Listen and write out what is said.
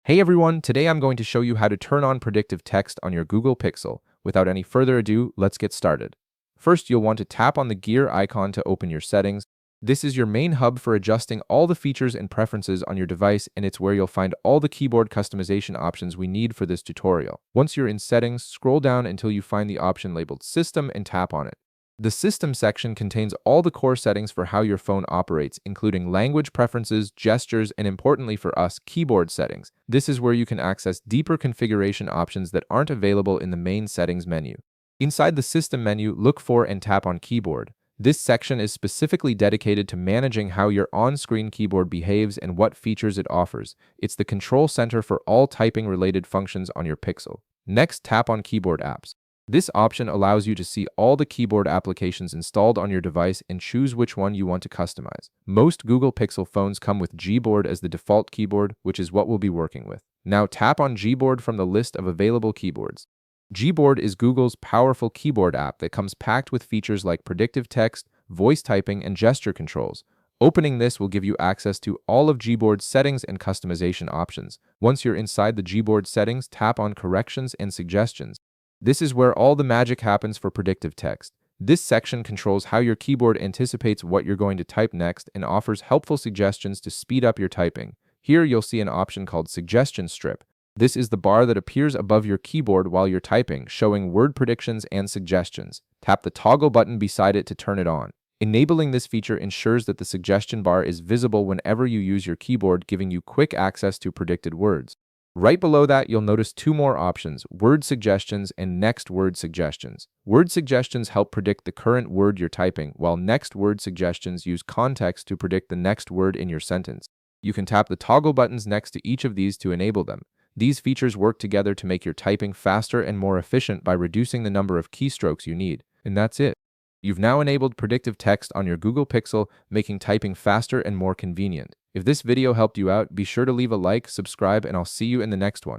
Hey everyone, today I'm going to show you how to turn on predictive text on your Google Pixel. Without any further ado, let's get started. First, you'll want to tap on the gear icon to open your settings. This is your main hub for adjusting all the features and preferences on your device, and it's where you'll find all the keyboard customization options we need for this tutorial. Once you're in settings, scroll down until you find the option labeled System and tap on it. The System section contains all the core settings for how your phone operates, including language preferences, gestures, and importantly for us, keyboard settings. This is where you can access deeper configuration options that aren't available in the main settings menu. Inside the System menu, look for and tap on Keyboard. This section is specifically dedicated to managing how your on-screen keyboard behaves and what features it offers. It's the control center for all typing-related functions on your Pixel. Next, tap on Keyboard Apps. This option allows you to see all the keyboard applications installed on your device and choose which one you want to customize. Most Google Pixel phones come with Gboard as the default keyboard, which is what we'll be working with. Now tap on Gboard from the list of available keyboards. Gboard is Google's powerful keyboard app that comes packed with features like predictive text, voice typing, and gesture controls. Opening this will give you access to all of Gboard's settings and customization options. Once you're inside the Gboard settings, tap on Corrections and Suggestions. This is where all the magic happens for predictive text. This section controls how your keyboard anticipates what you're going to type next and offers helpful suggestions to speed up your typing. Here you'll see an option called Suggestion Strip. This is the bar that appears above your keyboard while you're typing, showing word predictions and suggestions. Tap the toggle button beside it to turn it on. Enabling this feature ensures that the suggestion bar is visible whenever you use your keyboard, giving you quick access to predicted words. Right below that, you'll notice two more options, Word Suggestions and Next Word Suggestions. Word Suggestions help predict the current word you're typing, while Next Word Suggestions use context to predict the next word in your sentence. You can tap the toggle buttons next to each of these to enable them. These features work together to make your typing faster and more efficient by reducing the number of keystrokes you need. And that's it. You've now enabled predictive text on your Google Pixel, making typing faster and more convenient. If this video helped you out, be sure to leave a like, subscribe, and I'll see you in the next one.